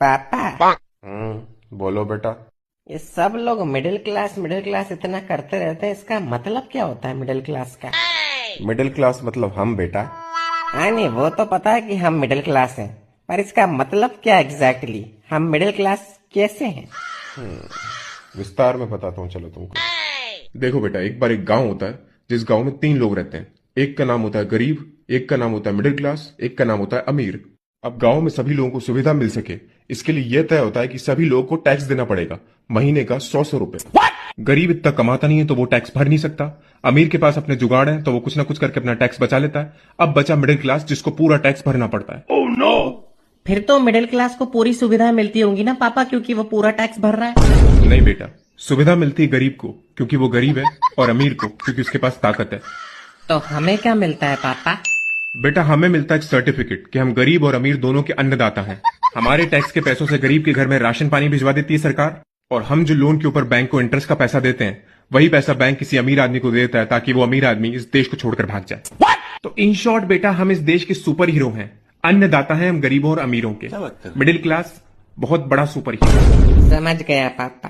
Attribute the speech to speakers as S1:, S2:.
S1: पापा,
S2: बोलो बेटा।
S1: ये सब लोग मिडिल क्लास इतना करते रहते हैं, इसका मतलब क्या होता है मिडिल क्लास का?
S2: मिडिल क्लास मतलब हम बेटा।
S1: हाँ नहीं, वो तो पता है कि हम मिडिल क्लास हैं, पर इसका मतलब क्या एग्जैक्टली? हम मिडिल क्लास कैसे हैं?
S2: विस्तार में बताता हूँ चलो तुमको। देखो बेटा, एक बार एक गांव होता है जिस गांव में 3 लोग रहते हैं। एक का नाम होता है गरीब, एक का नाम होता है मिडिल क्लास, एक का नाम होता है अमीर। अब गांव में सभी लोगों को सुविधा मिल सके, इसके लिए यह तय होता है कि सभी लोगों को टैक्स देना पड़ेगा, महीने का 100 रुपए। गरीब इतना कमाता नहीं है तो वो टैक्स भर नहीं सकता। अमीर के पास अपने जुगाड़ है तो वो कुछ ना कुछ करके अपना टैक्स बचा लेता है। अब बचा मिडिल क्लास जिसको पूरा टैक्स भरना पड़ता है।
S1: फिर तो मिडिल क्लास को पूरी सुविधाएं मिलती होंगी ना पापा, क्योंकि वो पूरा टैक्स भर रहा है।
S2: नहीं बेटा, सुविधा मिलती है गरीब को क्योंकि वो गरीब है, और अमीर को क्योंकि उसके पास ताकत है।
S1: तो हमें क्या मिलता है पापा?
S2: बेटा, हमें मिलता है एक सर्टिफिकेट कि हम गरीब और अमीर दोनों के अन्नदाता हैं। हमारे टैक्स के पैसों से गरीब के घर में राशन पानी भिजवा देती है सरकार, और हम जो लोन के ऊपर बैंक को इंटरेस्ट का पैसा देते हैं, वही पैसा बैंक किसी अमीर आदमी को देता है ताकि वो अमीर आदमी इस देश को छोड़कर भाग जाए। तो इन शॉर्ट बेटा, हम इस देश के सुपर हीरो हैं। अन्नदाता हैं हम गरीबों और अमीरों के। मिडिल क्लास बहुत बड़ा सुपर हीरो।
S1: समझ गया पापा।